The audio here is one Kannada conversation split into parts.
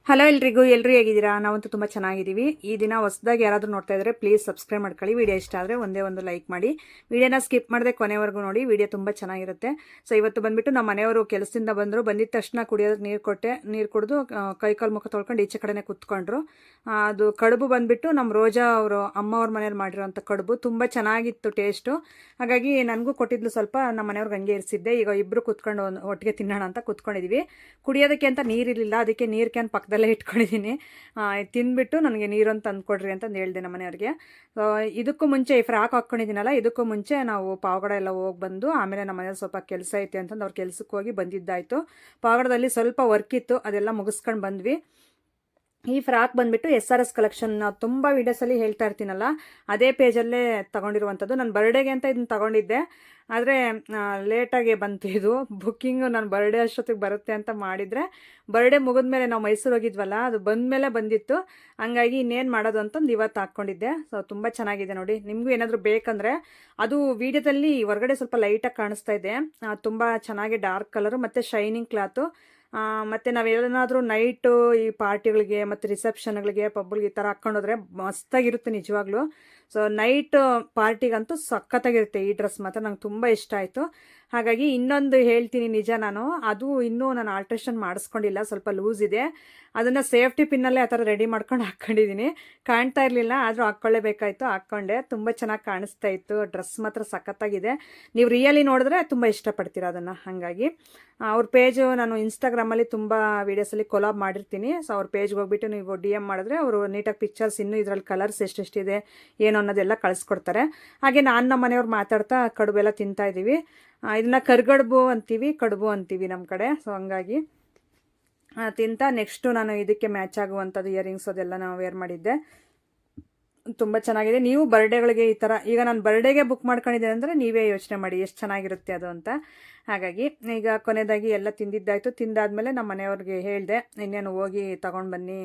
ಹಲೋ ಎಲ್ರಿಗೂ ಹೇಗಿದ್ದೀರಾ? ನಾವಂತೂ ತುಂಬ ಚೆನ್ನಾಗಿದ್ದೀವಿ. ಈ ದಿನ ಹೊಸದಾಗಿ ಯಾರಾದರೂ ನೋಡ್ತಾ ಇದ್ರೆ ಪ್ಲೀಸ್ ಸಬ್ಸ್ಕ್ರೈಬ್ ಮಾಡ್ಕೊಳ್ಳಿ. ವಿಡಿಯೋ ಇಷ್ಟ ಆದರೆ ಒಂದೇ ಒಂದು ಲೈಕ್ ಮಾಡಿ. ವಿಡಿಯೋನ ಸ್ಕಿಪ್ ಮಾಡದೆ ಕೊನೆವರೆಗೂ ನೋಡಿ, ವಿಡಿಯೋ ತುಂಬ ಚೆನ್ನಾಗಿರುತ್ತೆ. ಸೊ ಇವತ್ತು ಬಂದುಬಿಟ್ಟು ನಮ್ಮ ಮನೆಯವರು ಕೆಲಸದಿಂದ ಬಂದರು. ಬಂದಿದ್ದ ತಕ್ಷಣ ಕುಡಿಯೋದಕ್ಕೆ ನೀರು ಕೊಟ್ಟೆ. ನೀರು ಕುಡಿದು ಕೈಕಾಲು ಮುಖ ತೊಳ್ಕೊಂಡು ಈಚೆ ಕಡೆನೇ ಕೂತ್ಕೊಂಡ್ರು. ಅದು ಕಡುಬು ಬಂದುಬಿಟ್ಟು ನಮ್ಮ ರೋಜಾ ಅವರು ಅಮ್ಮವ್ರ ಮನೇಲಿ ಮಾಡಿರೋಂಥ ಕಡುಬು ತುಂಬ ಚೆನ್ನಾಗಿತ್ತು ಟೇಸ್ಟು. ಹಾಗಾಗಿ ನನಗೂ ಕೊಟ್ಟಿದ್ಲು ಸ್ವಲ್ಪ, ನಮ್ಮ ಮನೆಯವ್ರಿಗೆ ಹಂಗೆ ಇರಿಸಿದ್ದೆ. ಈಗ ಇಬ್ಬರು ಕೂತ್ಕೊಂಡು ಒಟ್ಟಿಗೆ ತಿನ್ನೋಣ ಅಂತ ಕೂತ್ಕೊಂಡಿದ್ದೀವಿ. ಕುಡಿಯೋದಕ್ಕೆ ಅಂತ ನೀರಿರಲಿಲ್ಲ, ಅದಕ್ಕೆ ನೀರು ಕ್ಯಾನ್ ಪಕ್ಕದಲ್ಲೇ ಇಟ್ಕೊಂಡಿದ್ದೀನಿ. ತಿಂದ್ಬಿಟ್ಟು ನನಗೆ ನೀರೊಂದು ತಂದುಕೊಡ್ರಿ ಅಂತಂದು ಹೇಳಿದೆ ನಮ್ಮ ಮನೆಯವ್ರಿಗೆ. ಇದಕ್ಕೂ ಮುಂಚೆ ಈ ಫ್ರಾಕ್ ಹಾಕ್ಕೊಂಡಿದ್ದೀನಲ್ಲ, ಇದಕ್ಕೂ ಮುಂಚೆ ನಾವು ಪಾವಗಡ ಎಲ್ಲ ಹೋಗಿ ಬಂದು ಆಮೇಲೆ ನಮ್ಮ ಮನೇಲಿ ಸ್ವಲ್ಪ ಕೆಲಸ ಐತೆ ಅಂತಂದು ಅವ್ರು ಕೆಲ್ಸಕ್ಕೆ ಹೋಗಿ ಬಂದಿದ್ದಾಯಿತು. ಪಾವಗಡದಲ್ಲಿ ಸ್ವಲ್ಪ ವರ್ಕ್ ಇತ್ತು, ಅದೆಲ್ಲ ಮುಗಿಸ್ಕೊಂಡು ಬಂದ್ವಿ. ಈ ಫ್ರಾಕ್ ಬಂದುಬಿಟ್ಟು SRS ಕಲೆಕ್ಷನ್. ನಾವು ತುಂಬ ವೀಡಿಯೋಸಲ್ಲಿ ಹೇಳ್ತಾ ಇರ್ತೀನಲ್ಲ, ಅದೇ ಪೇಜಲ್ಲೇ ತೊಗೊಂಡಿರುವಂಥದ್ದು. ನಾನು ಬರ್ಡೇಗೆ ಅಂತ ಇದನ್ನು ತೊಗೊಂಡಿದ್ದೆ, ಆದರೆ ಲೇಟಾಗಿ ಬಂತು ಇದು ಬುಕ್ಕಿಂಗು. ನಾನು ಬರ್ಡೇ ಅಷ್ಟೊತ್ತಿಗೆ ಬರುತ್ತೆ ಅಂತ ಮಾಡಿದರೆ, ಬರ್ಡೇ ಮುಗಿದ್ಮೇಲೆ ನಾವು ಮೈಸೂರು ಹೋಗಿದ್ವಲ್ಲ, ಅದು ಬಂದಮೇಲೆ ಬಂದಿತ್ತು. ಹಂಗಾಗಿ ಇನ್ನೇನು ಮಾಡೋದು ಅಂತಂದು ಇವತ್ತು ಹಾಕ್ಕೊಂಡಿದ್ದೆ. ಸೊ ತುಂಬ ಚೆನ್ನಾಗಿದೆ ನೋಡಿ. ನಿಮಗೂ ಏನಾದರೂ ಬೇಕಂದರೆ, ಅದು ವೀಡಿಯೋದಲ್ಲಿ ಹೊರಗಡೆ ಸ್ವಲ್ಪ ಲೈಟಾಗಿ ಕಾಣಿಸ್ತಾ ಇದೆ, ತುಂಬ ಚೆನ್ನಾಗಿ ಡಾರ್ಕ್ ಕಲರು ಮತ್ತು ಶೈನಿಂಗ್ ಕ್ಲಾತು. ಮತ್ತು ನಾವೇನಾದರೂ ನೈಟು ಈ ಪಾರ್ಟಿಗಳಿಗೆ ಮತ್ತು ರಿಸೆಪ್ಷನ್ಗಳಿಗೆ ಪಬ್ಗಳಿಗೆ ಈ ಥರ ಹಾಕ್ಕೊಂಡೋದ್ರೆ ಮಸ್ತಾಗಿರುತ್ತೆ ನಿಜವಾಗ್ಲೂ. ಸೊ ನೈಟ್ ಪಾರ್ಟಿಗಂತೂ ಸಖತ್ತಾಗಿರುತ್ತೆ ಈ ಡ್ರೆಸ್ ಮಾತ್ರ. ನಂಗೆ ತುಂಬ ಇಷ್ಟ ಆಯಿತು. ಹಾಗಾಗಿ ಇನ್ನೊಂದು ಹೇಳ್ತೀನಿ ನಿಜ, ಅದು ಇನ್ನೂ ನಾನು ಆಲ್ಟ್ರೇಷನ್ ಮಾಡಿಸ್ಕೊಂಡಿಲ್ಲ, ಸ್ವಲ್ಪ ಲೂಸ್ ಇದೆ. ಅದನ್ನು ಸೇಫ್ಟಿ ಪಿನ್ನಲ್ಲೇ ಆ ಥರ ರೆಡಿ ಮಾಡ್ಕೊಂಡು ಹಾಕ್ಕೊಂಡಿದ್ದೀನಿ. ಕಾಣ್ತಾ ಇರಲಿಲ್ಲ, ಆದರೂ ಹಾಕ್ಕೊಳ್ಳೇಬೇಕಾಯ್ತು, ಹಾಕ್ಕೊಂಡೆ. ತುಂಬ ಚೆನ್ನಾಗಿ ಕಾಣಿಸ್ತಾ ಇತ್ತು. ಡ್ರೆಸ್ ಮಾತ್ರ ಸಖತ್ತಾಗಿದೆ. ನೀವು ರಿಯಲಿ ನೋಡಿದ್ರೆ ತುಂಬ ಇಷ್ಟಪಡ್ತೀರ ಅದನ್ನು. ಹಾಗಾಗಿ ಅವ್ರ ಪೇಜು ನಾನು ಇನ್ಸ್ಟಾಗ್ರಾಮಲ್ಲಿ ತುಂಬ ವೀಡಿಯೋಸಲ್ಲಿ ಕೊಲಾಬ್ ಮಾಡಿರ್ತೀನಿ. ಸೊ ಅವ್ರ ಪೇಜ್ಗೆ ಹೋಗ್ಬಿಟ್ಟು ನೀವು DM ಮಾಡಿದ್ರೆ ಅವರು ನೀಟಾಗಿ ಪಿಕ್ಚರ್ಸ್, ಇನ್ನೂ ಇದರಲ್ಲಿ ಕಲರ್ಸ್ ಎಷ್ಟೆಷ್ಟಿದೆ ಏನು ಅನ್ನೋದೆಲ್ಲ ಕಳಿಸ್ಕೊಡ್ತಾರೆ. ಹಾಗೆ ನಾನು ನಮ್ಮ ಮನೆಯವ್ರು ಮಾತಾಡ್ತಾ ಕಡುಬೆಲ್ಲ ತಿಂತಾಯಿದ್ದೀವಿ. ಇದನ್ನು ಕರ್ಗಡುಬು ಅಂತೀವಿ, ಕಡುಬು ಅಂತೀವಿ ನಮ್ಮ ಕಡೆ. ಸೊ ಹಂಗಾಗಿ ತಿಂತ ನೆಕ್ಸ್ಟು ನಾನು ಇದಕ್ಕೆ ಮ್ಯಾಚ್ ಆಗುವಂಥದ್ದು ಇಯರಿಂಗ್ಸ್ ಅದೆಲ್ಲ ನಾವು ವೇರ್ ಮಾಡಿದ್ದೆ. ತುಂಬ ಚೆನ್ನಾಗಿದೆ. ನೀವು ಬರ್ಡೇಗಳಿಗೆ ಈ ಥರ, ಈಗ ನಾನು ಬರ್ಡೇಗೆ ಬುಕ್ ಮಾಡ್ಕೊಂಡಿದ್ದೇನೆ ಅಂದರೆ ನೀವೇ ಯೋಚನೆ ಮಾಡಿ ಎಷ್ಟು ಚೆನ್ನಾಗಿರುತ್ತೆ ಅದು ಅಂತ. ಹಾಗಾಗಿ ಈಗ ಕೊನೆಯದಾಗಿ ಎಲ್ಲ ತಿಂದಿದ್ದಾಯಿತು. ತಿಂದಾದ್ಮೇಲೆ ನಮ್ಮ ಮನೆಯವ್ರಿಗೆ ಹೇಳಿದೆ, ಇನ್ನೇನು ಹೋಗಿ ತೊಗೊಂಡು ಬನ್ನಿ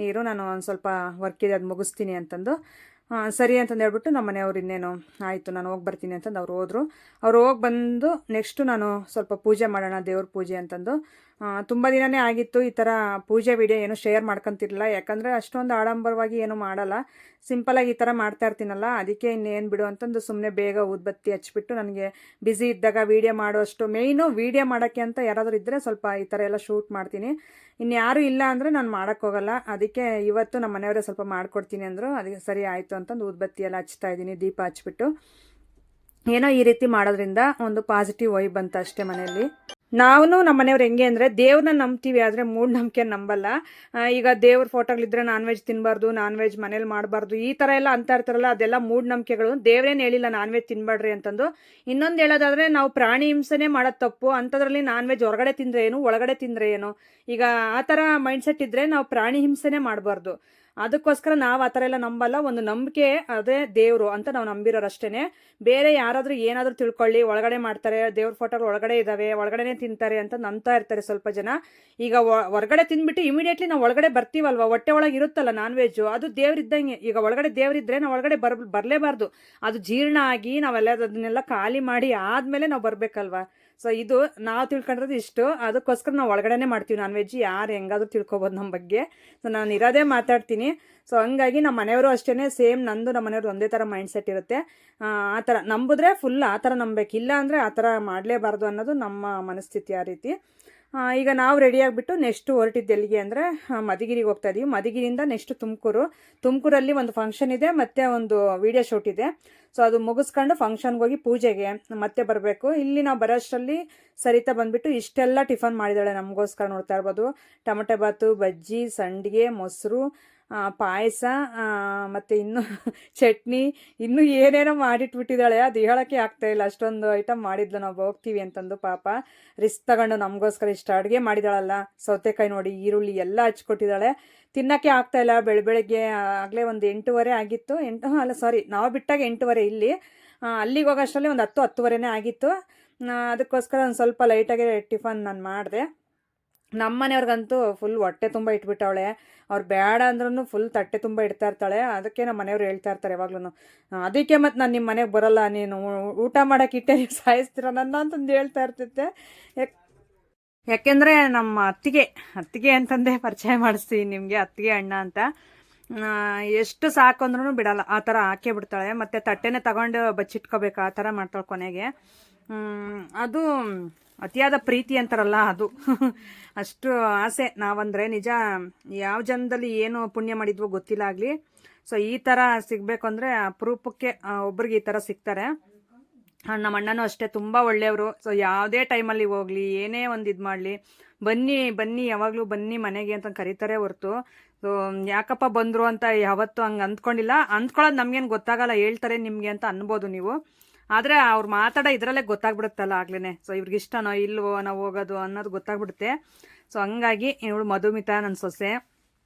ನೀರು, ನಾನು ಒಂದು ಸ್ವಲ್ಪ ವರ್ಕ್ ಇದೆ ಅದು ಮುಗಿಸ್ತೀನಿ ಅಂತಂದು. ಸರಿ ಅಂತಂದು ಹೇಳ್ಬಿಟ್ಟು ನಮ್ಮ ಮನೆಯವ್ರು ಇನ್ನೇನು ಆಯಿತು ನಾನು ಹೋಗಿ ಬರ್ತೀನಿ ಅಂತಂದು ಅವ್ರು ಹೋದರು. ಅವ್ರು ಹೋಗಿ ಬಂದು ನೆಕ್ಸ್ಟು ನಾನು ಸ್ವಲ್ಪ ಪೂಜೆ ಮಾಡೋಣ, ದೇವ್ರ ಪೂಜೆ ಅಂತಂದು. ತುಂಬ ದಿನವೇ ಆಗಿತ್ತು ಈ ಥರ ಪೂಜೆ ವಿಡಿಯೋ ಏನು ಶೇರ್ ಮಾಡ್ಕೊತಿರಲಿಲ್ಲ, ಯಾಕಂದರೆ ಅಷ್ಟೊಂದು ಆಡಂಬರವಾಗಿ ಏನು ಮಾಡಲ್ಲ, ಸಿಂಪಲಾಗಿ ಈ ಥರ ಮಾಡ್ತಾ ಇರ್ತೀನಲ್ಲ, ಅದಕ್ಕೆ ಇನ್ನೇನು ಬಿಡು ಅಂತಂದು ಸುಮ್ಮನೆ ಬೇಗ ಊದ್ಬತ್ತಿ ಹಚ್ಬಿಟ್ಟು, ನನಗೆ ಬ್ಯುಸಿ ಇದ್ದಾಗ ವೀಡಿಯೋ ಮಾಡೋಷ್ಟು, ಮೇಯ್ನು ವೀಡಿಯೋ ಮಾಡೋಕ್ಕೆ ಅಂತ ಯಾರಾದರೂ ಇದ್ದರೆ ಸ್ವಲ್ಪ ಈ ಥರ ಎಲ್ಲ ಶೂಟ್ ಮಾಡ್ತೀನಿ. ಇನ್ಯಾರೂ ಇಲ್ಲ ಅಂದರೆ ನಾನು ಮಾಡೋಕ್ಕೋಗಲ್ಲ. ಅದಕ್ಕೆ ಇವತ್ತು ನಮ್ಮ ಮನೆಯವರೇ ಸ್ವಲ್ಪ ಮಾಡಿಕೊಡ್ತೀನಿ ಅಂದರು. ಅದಕ್ಕೆ ಸರಿ ಆಯಿತು ಅಂತಂದು ಊದ್ಬತ್ತಿ ಎಲ್ಲ ಹಚ್ತಾ ಇದ್ದೀನಿ, ದೀಪ ಹಚ್ಬಿಟ್ಟು. ಏನೋ ಈ ರೀತಿ ಮಾಡೋದ್ರಿಂದ ಒಂದು ಪಾಸಿಟಿವ್ ವೈಬ್ ಬಂತು ಅಷ್ಟೇ ಮನೆಯಲ್ಲಿ. ನಾವು ನಮ್ಮ ಮನೆಯವ್ರು ಹೆಂಗೆ ಅಂದರೆ, ದೇವ್ರನ್ನ ನಂಬ್ತೀವಿ, ಆದರೆ ಮೂಢನಂಬಿಕೆ ನಂಬಲ್ಲ. ಈಗ ದೇವ್ರ ಫೋಟೋಗಳಿದ್ರೆ ನಾನ್ ವೆಜ್ ತಿನ್ನಬಾರ್ದು, ನಾನ್ ವೆಜ್ ಮನೇಲಿ ಮಾಡಬಾರ್ದು, ಈ ಥರ ಎಲ್ಲ ಅಂತ ಇರ್ತಾರಲ್ಲ, ಅದೆಲ್ಲ ಮೂಢನಂಬಿಕೆಗಳು. ದೇವ್ರೇನು ಹೇಳಿಲ್ಲ ನಾನ್ ವೆಜ್ ತಿನ್ನಬೇಡ್ರಿ ಅಂತಂದು. ಇನ್ನೊಂದು ಹೇಳೋದಾದರೆ, ನಾವು ಪ್ರಾಣಿ ಹಿಂಸೆನೇ ಮಾಡೋದು ತಪ್ಪು, ಅಂಥದ್ರಲ್ಲಿ ನಾನ್ ವೆಜ್ ಹೊರಗಡೆ ತಿಂದರೆ ಏನು, ಒಳಗಡೆ ತಿಂದರೆ ಏನು, ಈಗ ಆ ಥರ ಮೈಂಡ್ಸೆಟ್ ಇದ್ದರೆ ನಾವು ಪ್ರಾಣಿ ಹಿಂಸೆನೇ ಮಾಡಬಾರ್ದು. ಅದಕ್ಕೋಸ್ಕರ ನಾವು ಆ ಥರ ಎಲ್ಲ ನಂಬಲ್ಲ. ಒಂದು ನಂಬಿಕೆ, ಅದೇ ದೇವರು ಅಂತ ನಾವು ನಂಬಿರೋರು ಅಷ್ಟೇ. ಬೇರೆ ಯಾರಾದರೂ ಏನಾದರೂ ತಿಳ್ಕೊಳ್ಳಿ, ಒಳಗಡೆ ಮಾಡ್ತಾರೆ, ದೇವ್ರ ಫೋಟೋಗಳು ಒಳಗಡೆ ಇದ್ದಾವೆ, ಒಳಗಡೆ ತಿಂತಾರೆ ಅಂತ ನಂಬ್ತಾ ಇರ್ತಾರೆ ಸ್ವಲ್ಪ ಜನ. ಈಗ ಹೊರಗಡೆ ತಿಂದ್ಬಿಟ್ಟು ಇಮಿಡಿಯೇಟ್ಲಿ ನಾವು ಒಳಗಡೆ ಬರ್ತೀವಲ್ವ, ಹೊಟ್ಟೆ ಒಳಗೆ ಇರುತ್ತಲ್ಲ ನಾನ್ ವೆಜ್ಜು, ಅದು ದೇವ್ರಿದ್ದಂಗೆ. ಈಗ ಒಳಗಡೆ ದೇವ್ರಿದ್ರೆ ನಾವು ಒಳಗಡೆ ಬರಲೇಬಾರ್ದು. ಅದು ಜೀರ್ಣ ಆಗಿ ನಾವೆಲ್ಲ ಅದನ್ನೆಲ್ಲ ಖಾಲಿ ಮಾಡಿ ಆದಮೇಲೆ ನಾವು ಬರಬೇಕಲ್ವ. ಸೊ ಇದು ನಾವು ತಿಳ್ಕೊಂಡಿರೋದು ಇಷ್ಟು. ಅದಕ್ಕೋಸ್ಕರ ನಾವು ಒಳಗಡೆ ಮಾಡ್ತೀವಿ ನಾನ್ ವೆಜ್. ಯಾರು ಹೆಂಗಾದ್ರೂ ತಿಳ್ಕೊಬೋದು ನಮ್ಮ ಬಗ್ಗೆ. ಸೊ ನಾನು ಇರೋದೇ ಮಾತಾಡ್ತೀನಿ. ಸೊ ಹಂಗಾಗಿ ನಮ್ಮ ಮನೆಯವರು ಅಷ್ಟೇ ಸೇಮ್, ನಂದು ನಮ್ಮ ಮನೆಯವ್ರದ್ದು ಒಂದೇ ಥರ ಮೈಂಡ್ಸೆಟ್ ಇರುತ್ತೆ. ಆ ಥರ ನಂಬಿದ್ರೆ ಫುಲ್ ಆ ಥರ ನಂಬಬೇಕು, ಇಲ್ಲ ಅಂದರೆ ಆ ಥರ ಮಾಡಲೇಬಾರ್ದು ಅನ್ನೋದು ನಮ್ಮ ಮನಸ್ಥಿತಿ ಆ ರೀತಿ. ಈಗ ನಾವು ರೆಡಿಯಾಗಿಬಿಟ್ಟು ನೆಕ್ಸ್ಟು ಹೊರಟಿದ್ದು ಎಲ್ಲಿಗೆ ಅಂದರೆ ಮಧುಗಿರಿಗೆ ಹೋಗ್ತಾ ಇದ್ದೀವಿ. ಮಧುಗಿರಿಯಿಂದ ನೆಕ್ಸ್ಟ್ ತುಮಕೂರಲ್ಲಿ ಒಂದು ಫಂಕ್ಷನ್ ಇದೆ, ಮತ್ತು ಒಂದು ವೀಡಿಯೋ ಶೂಟ್ ಇದೆ. ಸೊ ಅದು ಮುಗಿಸ್ಕೊಂಡು ಫಂಕ್ಷನ್ಗೆ ಹೋಗಿ ಪೂಜೆಗೆ ಮತ್ತೆ ಬರಬೇಕು. ಇಲ್ಲಿ ನಾವು ಬರೋಷ್ಟರಲ್ಲಿ ಸರಿತಾ ಬಂದುಬಿಟ್ಟು ಇಷ್ಟೆಲ್ಲ ಟಿಫನ್ ಮಾಡಿದ್ದಾಳೆ ನಮಗೋಸ್ಕರ. ನೋಡ್ತಾ ಇರ್ಬೋದು, ಟೊಮಟೊ ಬಾತು, ಬಜ್ಜಿ, ಸಂಡಿಗೆ, ಮೊಸರು, ಪಾಯಸ, ಮತ್ತು ಇನ್ನೂ ಚಟ್ನಿ, ಇನ್ನೂ ಏನೇನೋ ಮಾಡಿಟ್ಬಿಟ್ಟಿದ್ದಾಳೆ. ಅದು ಹೇಳೋಕ್ಕೆ ಆಗ್ತಾಯಿಲ್ಲ, ಅಷ್ಟೊಂದು ಐಟಮ್ ಮಾಡಿದ್ಲು. ನಾವು ಹೋಗ್ತೀವಿ ಅಂತಂದು ಪಾಪ ರಿಸ್ಕ್ ತಗೊಂಡು ನಮಗೋಸ್ಕರ ಇಷ್ಟು ಅಡುಗೆ ಮಾಡಿದಾಳಲ್ಲ. ಸೌತೆಕಾಯಿ ನೋಡಿ, ಈರುಳ್ಳಿ ಎಲ್ಲ ಹಚ್ಕೊಟ್ಟಿದ್ದಾಳೆ. ತಿನ್ನೋಕ್ಕೆ ಆಗ್ತಾಯಿಲ್ಲ. ಬೆಳಗ್ಗೆ ಆಗಲೇ ಒಂದು 8:30 ಆಗಿತ್ತು. ನಾವು ಬಿಟ್ಟಾಗ 8:30 ಇಲ್ಲಿ. ಅಲ್ಲಿಗೆ ಹೋಗೋಷ್ಟರಲ್ಲಿ ಒಂದು 10-10:30 ಆಗಿತ್ತು. ಅದಕ್ಕೋಸ್ಕರ ಒಂದು ಸ್ವಲ್ಪ ಲೈಟಾಗಿ ಟಿಫನ್ ನಾನು ಮಾಡಿದೆ. ನಮ್ಮ ಮನೆಯವ್ರಿಗಂತೂ ಫುಲ್ ಹೊಟ್ಟೆ ತುಂಬ ಇಟ್ಬಿಟ್ಟವಳೆ. ಅವ್ರು ಬೇಡ ಅಂದ್ರೂ ಫುಲ್ ತಟ್ಟೆ ತುಂಬ ಇಡ್ತಾ ಇರ್ತಾಳೆ. ಅದಕ್ಕೆ ನಮ್ಮ ಮನೆಯವ್ರು ಹೇಳ್ತಾ ಇರ್ತಾರೆ ಯಾವಾಗ್ಲೂ, ಅದಕ್ಕೆ ಮತ್ತು ನಾನು ನಿಮ್ಮ ಮನೆಗೆ ಬರೋಲ್ಲ, ನೀನು ಊಟ ಮಾಡೋಕೆ ಇಟ್ಟೆ ನೀವು ಸಾಯಿಸ್ತೀರ ನನ್ನ ಅಂತಂದು ಹೇಳ್ತಾ ಇರ್ತಿದ್ದೆ. ಯಾಕೆಂದರೆ ನಮ್ಮ ಅತ್ತಿಗೆ ಅಂತಂದೇ ಪರಿಚಯ ಮಾಡಿಸ್ತೀನಿ ನಿಮಗೆ, ಅತ್ತಿಗೆ ಅಣ್ಣ ಅಂತ. ಎಷ್ಟು ಸಾಕು ಅಂದ್ರೂ ಬಿಡಲ್ಲ, ಆ ಥರ ಹಾಕೇ ಬಿಡ್ತಾಳೆ. ಮತ್ತು ತಟ್ಟೆನೇ ತಗೊಂಡು ಬಚ್ಚಿಟ್ಕೋಬೇಕು, ಆ ಥರ ಮಾಡ್ತಾಳೆ ಕೊನೆಗೆ. ಅದು ಅತಿಯಾದ ಪ್ರೀತಿ ಅಂತಾರಲ್ಲ ಅದು. ಅಷ್ಟು ಆಸೆ ನಾವಂದರೆ. ನಿಜ ಯಾವ ಜನ್ಮದಲ್ಲಿ ಏನು ಪುಣ್ಯ ಮಾಡಿದ್ವೋ ಗೊತ್ತಿಲ್ಲ ಆಗಲಿ. ಸೊ ಈ ಥರ ಸಿಗಬೇಕು ಅಂದರೆ ಅಪರೂಪಕ್ಕೆ ಒಬ್ರಿಗೆ ಈ ಥರ ಸಿಗ್ತಾರೆ. ನಮ್ಮ ಅಣ್ಣನೂ ಅಷ್ಟೇ, ತುಂಬ ಒಳ್ಳೆಯವರು. ಸೊ ಯಾವುದೇ ಟೈಮಲ್ಲಿ ಹೋಗಲಿ, ಏನೇ ಒಂದು ಇದು ಮಾಡಲಿ, ಬನ್ನಿ ಯಾವಾಗಲೂ ಬನ್ನಿ ಮನೆಗೆ ಅಂತ ಕರೀತಾರೆ ಹೊರ್ತು ಸೊ ಯಾಕಪ್ಪ ಬಂದರು ಅಂತ ಯಾವತ್ತೂ ಹಂಗೆ ಅಂದ್ಕೊಂಡಿಲ್ಲ. ಅಂದ್ಕೊಳ್ಳೋದು ನಮಗೇನು ಗೊತ್ತಾಗಲ್ಲ, ಹೇಳ್ತಾರೆ ನಿಮಗೆ ಅಂತ ಅನ್ಬೋದು ನೀವು. ಆದರೆ ಅವ್ರು ಮಾತಾಡೋ ಇದರಲ್ಲೇ ಗೊತ್ತಾಗ್ಬಿಡುತ್ತಲ್ಲ ಆಗ್ಲೇ. ಸೊ ಇವ್ರಿಗೆ ಇಷ್ಟನೋ ಇಲ್ವೋ ನಾವು ಹೋಗೋದು ಅನ್ನೋದು ಗೊತ್ತಾಗ್ಬಿಡುತ್ತೆ. ಸೊ ಹಂಗಾಗಿ ಇವಳು ಮಧುಮಿತಾ ನನ್ನ ಸೊಸೆ.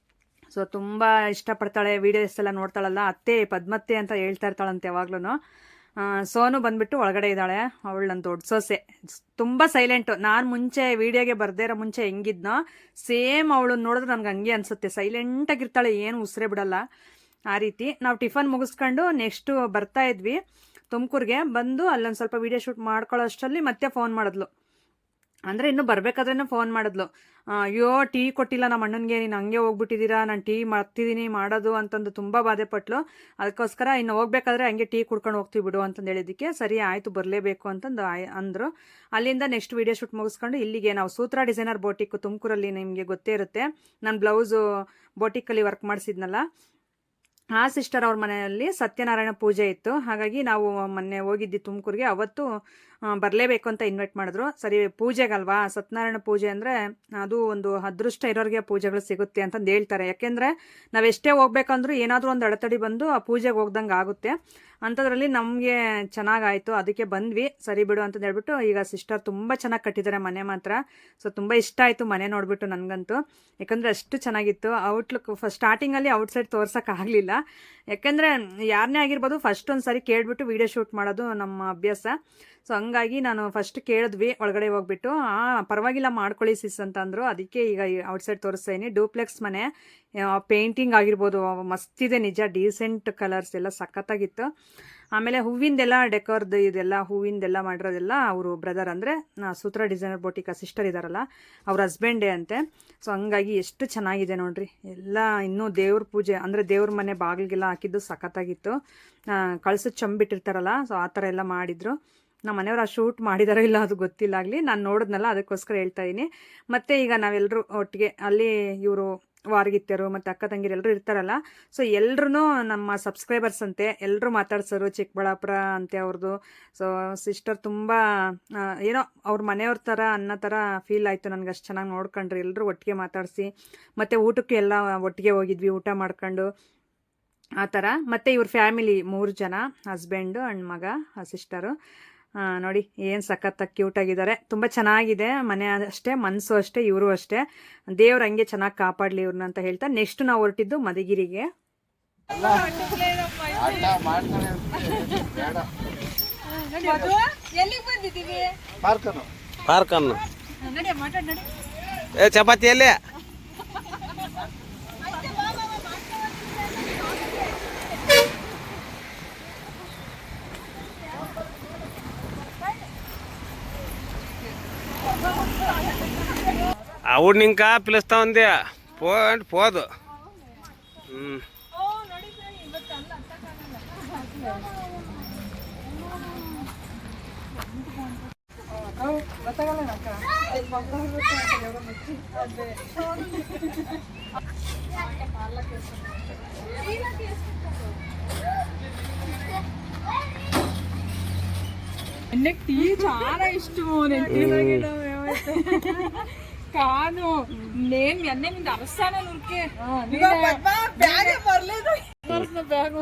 ಸೊ ತುಂಬ ಇಷ್ಟಪಡ್ತಾಳೆ, ವೀಡಿಯೋಸ್ ಎಲ್ಲ ನೋಡ್ತಾಳಲ್ಲ. ಅತ್ತೆ ಪದ್ಮತ್ತೆ ಅಂತ ಹೇಳ್ತಾ ಇರ್ತಾಳಂತೆ ಯಾವಾಗ್ಲೂ. ಸೋನು ಬಂದ್ಬಿಟ್ಟು ಒಳಗಡೆ ಇದ್ದಾಳೆ, ಅವಳು ನನ್ನ ದೊಡ್ಡ ಸೊಸೆ. ತುಂಬ ಸೈಲೆಂಟು. ನಾನು ಮುಂಚೆ ವೀಡಿಯೋಗೆ ಬರ್ದೇ ಇರೋ ಮುಂಚೆ ಹೆಂಗಿದ್ನೋ ಸೇಮ್ ಅವಳು ನೋಡಿದ್ರೆ ನನಗೆ ಹಂಗೆ ಅನಿಸುತ್ತೆ. ಸೈಲೆಂಟಾಗಿರ್ತಾಳೆ, ಏನು ಉಸಿರೇ ಬಿಡಲ್ಲ ಆ ರೀತಿ. ನಾವು ಟಿಫನ್ ಮುಗಿಸ್ಕೊಂಡು ನೆಕ್ಸ್ಟು ಬರ್ತಾ ಇದ್ವಿ ತುಮಕೂರಿಗೆ. ಬಂದು ಅಲ್ಲೊಂದು ಸ್ವಲ್ಪ ವೀಡಿಯೋ ಶೂಟ್ ಮಾಡ್ಕೊಳ್ಳೋ ಅಷ್ಟರಲ್ಲಿ ಮತ್ತೆ ಫೋನ್ ಮಾಡಿದ್ಲು. ಅಂದರೆ ಇನ್ನೂ ಬರಬೇಕಾದ್ರೇ ಫೋನ್ ಮಾಡಿದ್ಲು. ಅಯ್ಯೋ ಟೀ ಕೊಟ್ಟಿಲ್ಲ ನಮ್ಮ ಅಣ್ಣನಿಗೆ, ನೀನು ಹಂಗೆ ಹೋಗ್ಬಿಟ್ಟಿದ್ದೀರಾ, ನಾನು ಟೀ ಮಾಡ್ತಿದ್ದೀನಿ ಮಾಡೋದು ಅಂತಂದು ತುಂಬ ಬಾಧೆ ಪಟ್ಲು. ಅದಕ್ಕೋಸ್ಕರ ಇನ್ನು ಹೋಗ್ಬೇಕಾದ್ರೆ ಹಂಗೆ ಟೀ ಕುಡ್ಕೊಂಡು ಹೋಗ್ತೀವಿ ಬಿಡು ಅಂತಂದು ಹೇಳಿದ್ದಕ್ಕೆ ಸರಿ ಆಯಿತು ಬರಲೇಬೇಕು ಅಂತಂದು ಅಂದರು. ಅಲ್ಲಿಂದ ನೆಕ್ಸ್ಟ್ ವೀಡಿಯೋ ಶೂಟ್ ಮುಗಿಸ್ಕೊಂಡು ಇಲ್ಲಿಗೆ ನಾವು ಸೂತ್ರ ಡಿಸೈನರ್ ಬೋಟಿಕ್ ತುಮಕೂರಲ್ಲಿ, ನಿಮಗೆ ಗೊತ್ತೇ ಇರುತ್ತೆ. ನಾನು ಬ್ಲೌಸು ಬೋಟಿಕ್ಕಲ್ಲಿ ವರ್ಕ್ ಮಾಡಿಸಿದ್ನಲ್ಲ, ಆ ಸಿಸ್ಟರ್ ಅವ್ರ ಮನೆಯಲ್ಲಿ ಸತ್ಯನಾರಾಯಣ ಪೂಜೆ ಇತ್ತು. ಹಾಗಾಗಿ ನಾವು ಮೊನ್ನೆ ಹೋಗಿದ್ದಿ ತುಮಕೂರಿಗೆ. ಅವತ್ತು ಬರಲೇಬೇಕು ಅಂತ ಇನ್ವೈಟ್ ಮಾಡಿದ್ರು. ಸರಿ ಪೂಜೆಗಲ್ವಾ, ಸತ್ಯನಾರಾಯಣ ಪೂಜೆ ಅಂದರೆ ಅದು ಒಂದು ಅದೃಷ್ಟ ಇರೋರಿಗೆ ಪೂಜೆಗಳು ಸಿಗುತ್ತೆ ಅಂತಂದು ಹೇಳ್ತಾರೆ. ಯಾಕೆಂದರೆ ನಾವೆಷ್ಟೇ ಹೋಗ್ಬೇಕಂದ್ರೂ ಏನಾದರೂ ಒಂದು ಅಡೆತಡೆ ಬಂದು ಆ ಪೂಜೆಗೆ ಹೋಗ್ದಂಗೆ ಆಗುತ್ತೆ. ಅಂಥದ್ರಲ್ಲಿ ನಮಗೆ ಚೆನ್ನಾಗಾಯಿತು, ಅದಕ್ಕೆ ಬಂದ್ವಿ. ಸರಿ ಬಿಡು ಅಂತಂದು ಹೇಳ್ಬಿಟ್ಟು ಈಗ ಸಿಸ್ಟರ್ ತುಂಬ ಚೆನ್ನಾಗಿ ಕಟ್ಟಿದ್ದಾರೆ ಮನೆ ಮಾತ್ರ. ಸೊ ತುಂಬ ಇಷ್ಟ ಆಯಿತು ಮನೆ ನೋಡಿಬಿಟ್ಟು ನನಗಂತೂ. ಯಾಕಂದರೆ ಅಷ್ಟು ಚೆನ್ನಾಗಿತ್ತು. ಔಟ್ಲುಕ್ ಸ್ಟಾರ್ಟಿಂಗಲ್ಲಿ ಔಟ್ಸೈಡ್ ತೋರ್ಸೋಕ್ಕಾಗಲಿಲ್ಲ. ಯಾಕೆಂದರೆ ಯಾರನ್ನೇ ಆಗಿರ್ಬೋದು ಫಸ್ಟ್ ಒಂದು ಸಾರಿ ಕೇಳಿಬಿಟ್ಟು ವೀಡಿಯೋ ಶೂಟ್ ಮಾಡೋದು ನಮ್ಮ ಅಭ್ಯಾಸ. ಸೊ ಹಂಗಾಗಿ ನಾನು ಫಸ್ಟ್ ಕೇಳಿದ್ವಿ ಒಳಗಡೆ ಹೋಗ್ಬಿಟ್ಟು. ಪರವಾಗಿಲ್ಲ ಮಾಡ್ಕೊಳ್ಳಿ ಸಿಸ್ ಅಂತ ಅಂದರು. ಅದಕ್ಕೆ ಈಗ ಔಟ್ಸೈಡ್ ತೋರಿಸ್ತೀನಿ. ಡೂಪ್ಲೆಕ್ಸ್ ಮನೆ, ಪೇಂಟಿಂಗ್ ಆಗಿರ್ಬೋದು ಮಸ್ತಿದೆ ನಿಜ, ಡೀಸೆಂಟ್ ಕಲರ್ಸ್ ಎಲ್ಲ ಸಖತ್ತಾಗಿತ್ತು. ಆಮೇಲೆ ಹೂವಿಂದೆಲ್ಲ ಡೆಕೋರ್ದು ಇದೆಲ್ಲ ಹೂವಿಂದೆಲ್ಲ ಮಾಡಿರೋದೆಲ್ಲ ಅವರು ಬ್ರದರ್, ಅಂದರೆ ಸೂತ್ರ ಡಿಸೈನರ್ ಬೋಟಿಕ್ ಸಿಸ್ಟರ್ ಇದ್ದಾರಲ್ಲ ಅವ್ರ ಹಸ್ಬೆಂಡೇ ಅಂತೆ. ಸೊ ಹಂಗಾಗಿ ಎಷ್ಟು ಚೆನ್ನಾಗಿದೆ ನೋಡ್ರಿ. ಎಲ್ಲ ಇನ್ನೂ ದೇವ್ರ ಪೂಜೆ ಅಂದರೆ ದೇವ್ರ ಮನೆ ಬಾಗಿಲಿಗೆಲ್ಲ ಹಾಕಿದ್ದು ಸಖತ್ತಾಗಿತ್ತು. ಕಳ್ಸದ ಚಂಬಿಟ್ಟಿರ್ತಾರಲ್ಲ, ಸೊ ಆ ಥರ ಎಲ್ಲ ಮಾಡಿದರು. ನಮ್ಮ ಮನೆಯವ್ರು ಆ ಶೂಟ್ ಮಾಡಿದಾರೋ ಇಲ್ಲ ಅದು ಗೊತ್ತಿಲ್ಲ ಆಗಲಿ, ನಾನು ನೋಡಿದ್ನಲ್ಲ ಅದಕ್ಕೋಸ್ಕರ ಹೇಳ್ತಾ ಇದ್ದೀನಿ. ಮತ್ತು ಈಗ ನಾವೆಲ್ಲರೂ ಒಟ್ಟಿಗೆ ಅಲ್ಲಿ ಇವರು ವಾರಗಿತ್ತರು ಮತ್ತು ಅಕ್ಕ ತಂಗಿರು ಎಲ್ಲರೂ ಇರ್ತಾರಲ್ಲ. ಸೊ ಎಲ್ಲರೂ ನಮ್ಮ ಸಬ್ಸ್ಕ್ರೈಬರ್ಸ್ ಅಂತೆ, ಎಲ್ಲರೂ ಮಾತಾಡ್ಸೋರು ಚಿಕ್ಕಬಳ್ಳಾಪುರ ಅಂತೆ ಅವ್ರದ್ದು. ಸೊ ಸಿಸ್ಟರ್ ತುಂಬ ಏನೋ ಅವ್ರ ಮನೆಯವ್ರ ಥರ ಅನ್ನೋ ಥರ ಫೀಲ್ ಆಯಿತು ನನಗೆ. ಅಷ್ಟು ಚೆನ್ನಾಗಿ ನೋಡ್ಕೊಂಡ್ರಿ, ಎಲ್ಲರೂ ಒಟ್ಟಿಗೆ ಮಾತಾಡಿಸಿ. ಮತ್ತು ಊಟಕ್ಕೆ ಎಲ್ಲ ಒಟ್ಟಿಗೆ ಹೋಗಿದ್ವಿ, ಊಟ ಮಾಡ್ಕೊಂಡು ಆ ಥರ. ಮತ್ತು ಇವ್ರ ಫ್ಯಾಮಿಲಿ 3 ಜನ, ಹಸ್ಬೆಂಡು ಅಂಡ್ ಮಗ, ಸಿಸ್ಟರು. ನೋಡಿ ಏನು ಸಖತ್ತಾಗಿ ಕ್ಯೂಟಾಗಿದ್ದಾರೆ. ತುಂಬ ಚೆನ್ನಾಗಿದೆ ಮನೆ ಅಷ್ಟೇ, ಮನಸ್ಸು ಅಷ್ಟೇ, ಇವರು ಅಷ್ಟೇ. ದೇವ್ರು ಹಂಗೆ ಚೆನ್ನಾಗಿ ಕಾಪಾಡಲಿ ಇವ್ರನ್ನ ಅಂತ ಹೇಳ್ತಾ ನೆಕ್ಸ್ಟ್ ನಾವು ಹೊರಟಿದ್ದು ಮಧುಗಿರಿಗೆ. ಚಪಾತಿ ಎಲ್ಲಿ అవును ఇంకా పిలుస్తా ఉంది పోదు. టీ చాలా ఇష్టము. నేను టీ తాగడం కాను, నేను అన్నీ మీద అరస్తాను ఊరికే. బ్యాగ్ పర్లేదు, బ్యాగ్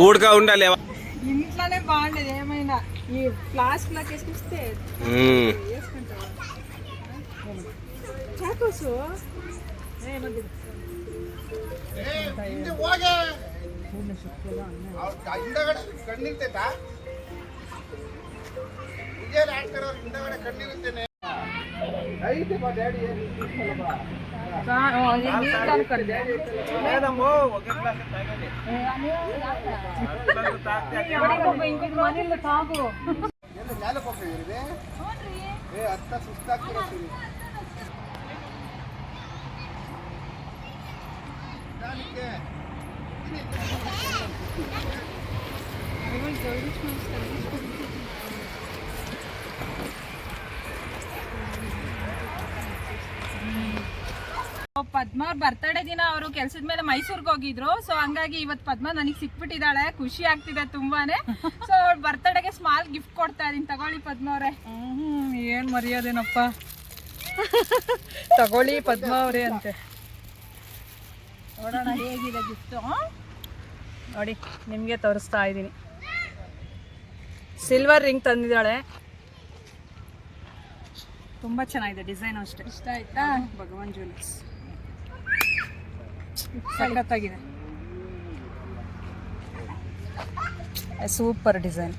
ఊడగా ఉండాలి. ఇంట్లోనే బాగుండేది. ఏమైనా ఈ ఫ్లాస్క్ లాగా వేసుకొస్తే వేసుకుంటా చాకోసు ఏమంది ಪದ್ಮ ಅವ್ರ ಬರ್ತಡೇ ದಿನ ಅವರು ಕೆಲ್ಸದ ಮೇಲೆ ಮೈಸೂರ್ಗೆ ಹೋಗಿದ್ರು. ಸೊ ಹಂಗಾಗಿ ಇವತ್ತು ಪದ್ಮ ನನಗೆ ಸಿಕ್ಬಿಟ್ಟಿದ್ದಾಳೆ, ಖುಷಿ ಆಗ್ತಿದೆ ತುಂಬಾನೇ. ಸೊ ಅವ್ರ ಬರ್ತಡೇಗೆ ಸ್ಮಾಲ್ ಗಿಫ್ಟ್ ಕೊಡ್ತಾ ಇದೀನಿ, ತಗೊಳ್ಳಿ ಪದ್ಮ ಅವ್ರೆ. ಏನ್ ಮರ್ಯಾದೇನಪ್ಪ. ತಗೊಳ್ಳಿ ಪದ್ಮ ಅವ್ರೆ ಅಂತೆ. ನೋಡೋಣ ಹೇಗಿದೆ ಗಿಫ್ಟ್. ನೋಡಿ ನಿಮ್ಗೆ ತೋರಿಸ್ತಾ ಇದ್ದೀನಿ. ಸಿಲ್ವರ್ ರಿಂಗ್ ತಂದಿದ್ದಾಳೆ, ತುಂಬಾ ಚೆನ್ನಾಗಿದೆ ಡಿಸೈನ್ ಅಷ್ಟೇ. ಇಷ್ಟ ಆಯ್ತಾ? ಭಗವಾನ್ ಜ್ಯುವೆಲರ್ಸ್ ಸಖತ್ತಾಗಿದೆ, ಸೂಪರ್ ಡಿಸೈನ್.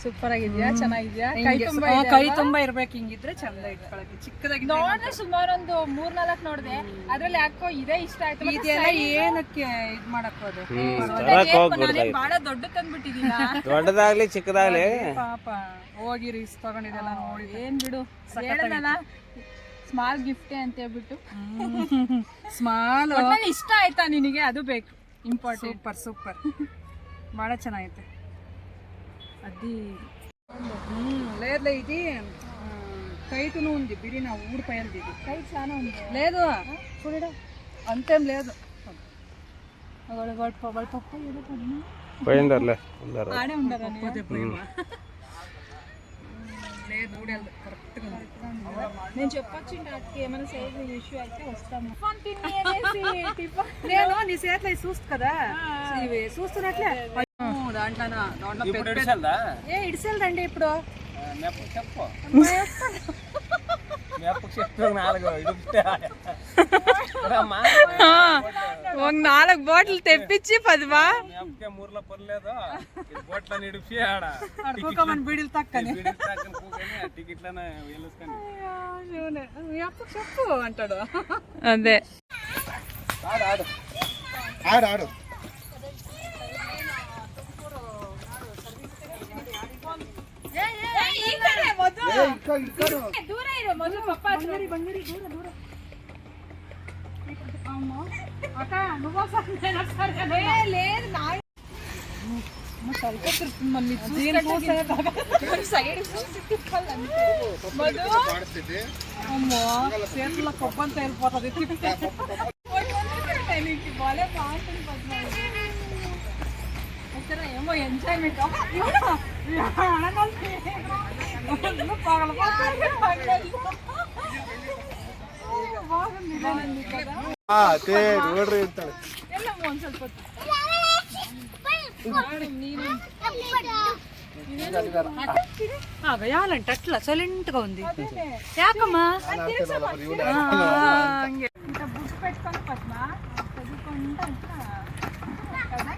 ಸೂಪರ್ ಆಗಿದ್ಯಾ? ಚೆನ್ನಾಗಿದ್ಯಾ? ಕೈ ತುಂಬಾ ಇರ್ಬೇಕು, ಹಿಂಗಿದ್ರೆ ಚಂದ ಇಟ್ಕೊಳಕ್ಕೆ. ಚಿಕ್ಕದಾಗಿ ನೋಡ್ದೆ ಸುಮಾರು ಒಂದು 3-4 ನೋಡ್ದೆ, ಅದ್ರಲ್ಲಿ ಯಾಕೋ ಇದೇ ಇಷ್ಟ ಆಯ್ತು. ಇದೆಲ್ಲ ಏನಕ್ಕೆ ಇದ್ ಮಾಡಕ್ ಹೋದೆ? ಬಹಳ ದೊಡ್ಡ ತಂದ್ಬಿಟ್ಟಿದೀನ. ದೊಡ್ಡದಾಗ್ಲಿ ಚಿಕ್ಕದಾಗ್ಲಿ ಪಾಪ ಹೋಗಿ ರೀಸ್ ತಗೊಂಡಿದ್ದೆಲ್ಲ ನೋಡಿ. ಏನ್ ಬಿಡು, ಹೇಳಲ್ಲ ಸ್ಮಾಲ್ ಗಿಫ್ಟೇ ಅಂತ ಹೇಳ್ಬಿಟ್ಟು. ಸ್ಮಾಲ್ ಇಷ್ಟ ಆಯ್ತಾ ನಿನಗೆ? ಅದು ಬೇಕು, ಇಂಪಾರ್ಟೆಂಟ್. ಸೂಪರ್ ಸೂಪರ್, ಭಾಳ ಚೆನ್ನಾಗೈತೆ. అది లేదులే ఇది టైట్ను ఉంది, బిరిన ఊడిపోయింది. ఇది టైట్ చాలా ఉంది. లేదు చూడడా, అంతేం లేదు. పోయిందర్లే ఆడే ఉండరా? లేదు ఊడేది కరెక్ట్గా ఉంది. నేను చెప్పొచ్చు వాటికి ఏమైనా సైజ్ ఇష్యూ అయితే వస్తాము. నేను నీ చేతిలో చూస్తు కదా, ఇవి చూస్తున్నట్లే దాంట్లో ఏ ఇడిసెల్దండి ఇప్పుడు. చెప్పు ఒక 4 బాటిల్ తెప్పించి పదివా ಮೂರ್ಲ ಪರ್లేదు ಬೋಟ್ಲನ್ನ ಹಿಡಿಸಿ ಆಡ ತೂಕಮನ್ ಬಿಡಿಲ್ ತಕ್ಕನೆ ಟಿಕೆಟ್ಲನ ಎಲ್ಲಿಸ್ಕೊಂಡು చెప్పు అంటాడు. అదే ఆడు ఆడు ఆడు ఆడు దూర ఇరు మొదలు పప్ప బంగారి దూర దూర. అక్క నువ్వు లేదు నా సైడ్ అమ్మో చేతుల్లో కొబ్బంత వెళ్ళిపోతుంది. బాలే బాగుంటుంది పద్మ. ఒకసారి ఏమో ఎంజాయ్మెంట్ బాగుంది కదా. ನೋಡ್ರಿ ಅಂತಾಳೆ. ಎಲ್ಲ ಒಂದ್ ಸ್ವಲ್ಪ వేయాలంటే అట్లా సైలెంట్ గా ఉంది. యాకమ్మా ఇంకా బుక్ పెట్టుకొని పద్మ చదువుకుంటా కదా.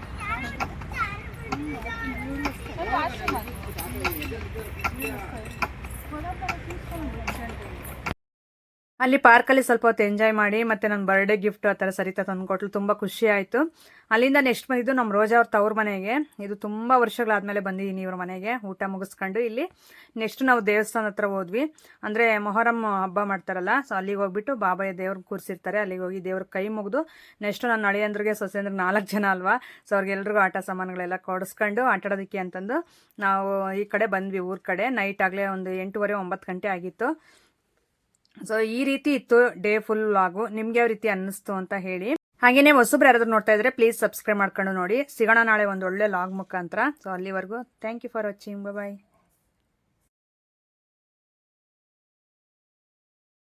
ಅಲ್ಲಿ ಪಾರ್ಕಲ್ಲಿ ಸ್ವಲ್ಪ ಹೊತ್ತು ಎಂಜಾಯ್ ಮಾಡಿ ಮತ್ತೆ ನನ್ನ ಬರ್ಡೇ ಗಿಫ್ಟ್ ಆ ಥರ ಸರಿತಾ ತಂದುಕೊಟ್ಲು, ತುಂಬ ಖುಷಿ ಆಯಿತು. ಅಲ್ಲಿಂದ ನೆಕ್ಸ್ಟ್ ಬಂದಿದ್ದು ನಮ್ಮ ರೋಜಾ ಅವ್ರ ತವ್ರ ಮನೆಗೆ. ಇದು ತುಂಬ ವರ್ಷಗಳಾದಮೇಲೆ ಬಂದಿದ್ದೀನಿ ಇವ್ರ ಮನೆಗೆ ಊಟ ಮುಗಿಸ್ಕೊಂಡು. ಇಲ್ಲಿ ನೆಕ್ಸ್ಟ್ ನಾವು ದೇವಸ್ಥಾನ ಹತ್ರ ಹೋದ್ವಿ, ಅಂದರೆ ಮೊಹರಂ ಹಬ್ಬ ಮಾಡ್ತಾರಲ್ಲ, ಸೊ ಅಲ್ಲಿಗೆ ಹೋಗ್ಬಿಟ್ಟು ಬಾಬಾಯ ದೇವ್ರಿಗೆ ಕೂರಿಸಿರ್ತಾರೆ, ಅಲ್ಲಿಗೆ ಹೋಗಿ ದೇವ್ರ ಕೈ ಮುಗಿದು ನೆಕ್ಸ್ಟ್ ನನ್ನ ಅಳಿಯಂದ್ರಿಗೆ ಸೊಸೆಂದ್ರಿಗೆ 4 ಜನ ಅಲ್ವಾ, ಸೊ ಅವ್ರಿಗೆಲ್ರಿಗೂ ಆಟ ಸಾಮಾನುಗಳೆಲ್ಲ ಕೊಡಿಸ್ಕೊಂಡು ಆಟಾಡೋದಕ್ಕೆ ಅಂತಂದು ನಾವು ಈ ಕಡೆ ಬಂದ್ವಿ, ಊರ ಕಡೆ. ನೈಟ್ ಆಗಲೇ ಒಂದು 8:30-9 ಗಂಟೆ ಆಗಿತ್ತು. ಸೊ ಈ ರೀತಿ ಇತ್ತು ಡೇ ಫುಲ್ ವ್ಲಾಗು. ನಿಮ್ಗೆ ಯಾವ ರೀತಿ ಅನ್ನಿಸ್ತು ಅಂತ ಹೇಳಿ. ಹಾಗೇನೆ ಹೊಸಬ್ರು ಯಾರಾದ್ರೂ ನೋಡ್ತಾ ಇದ್ರೆ ಪ್ಲೀಸ್ ಸಬ್ಸ್ಕ್ರೈಬ್ ಮಾಡ್ಕೊಂಡು ನೋಡಿ. ಸಿಗೋಣ ನಾಳೆ ಒಂದು ಒಳ್ಳೆ ಲಾಗ್ ಮುಖಾಂತರ. ಸೊ ಅಲ್ಲಿವರೆಗೂ thank you for watching. Bye.